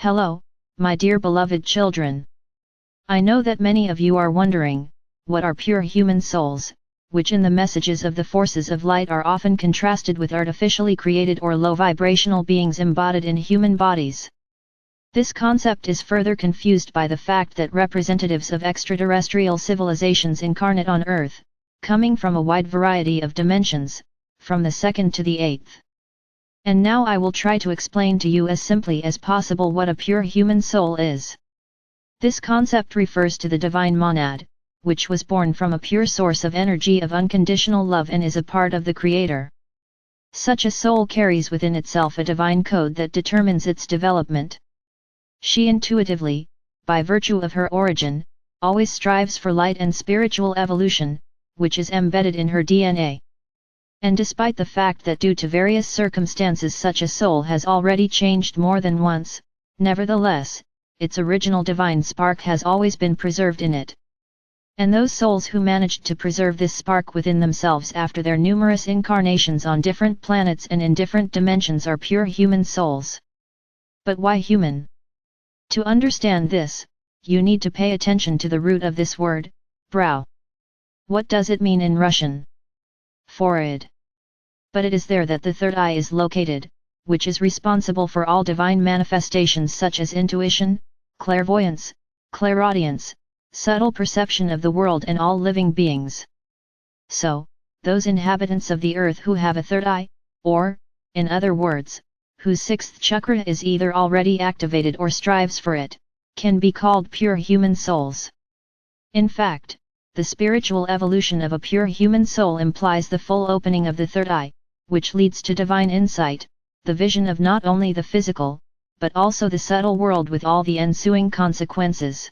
Hello, my dear beloved children. I know that many of you are wondering, what are pure human souls, which in the messages of the forces of light are often contrasted with artificially created or low vibrational beings embodied in human bodies. This concept is further confused by the fact that representatives of extraterrestrial civilizations incarnate on Earth, coming from a wide variety of dimensions, from the second to the eighth. And now I will try to explain to you as simply as possible what a pure human soul is. This concept refers to the divine monad, which was born from a pure source of energy of unconditional love and is a part of the Creator. Such a soul carries within itself a divine code that determines its development. She intuitively, by virtue of her origin, always strives for light and spiritual evolution, which is embedded in her DNA. And despite the fact that due to various circumstances such a soul has already changed more than once, nevertheless, its original divine spark has always been preserved in it. And those souls who managed to preserve this spark within themselves after their numerous incarnations on different planets and in different dimensions are pure human souls. But why human? To understand this, you need to pay attention to the root of this word, brow. What does it mean in Russian? Forehead. But it is there that the third eye is located, which is responsible for all divine manifestations such as intuition, clairvoyance, clairaudience, subtle perception of the world and all living beings. So, those inhabitants of the earth who have a third eye, or, in other words, whose sixth chakra is either already activated or strives for it, can be called pure human souls. In fact, the spiritual evolution of a pure human soul implies the full opening of the third eye, which leads to divine insight, the vision of not only the physical, but also the subtle world with all the ensuing consequences.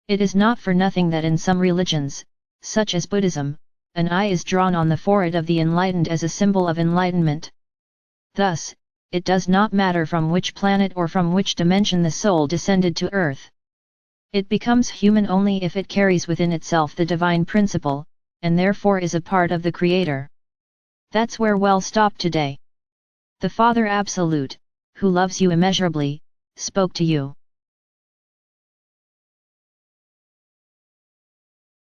It is not for nothing that in some religions, such as Buddhism, an eye is drawn on the forehead of the enlightened as a symbol of enlightenment. Thus, it does not matter from which planet or from which dimension the soul descended to earth. It becomes human only if it carries within itself the divine principle, and therefore is a part of the Creator. That's where we'll stop today. The Father Absolute, who loves you immeasurably, spoke to you.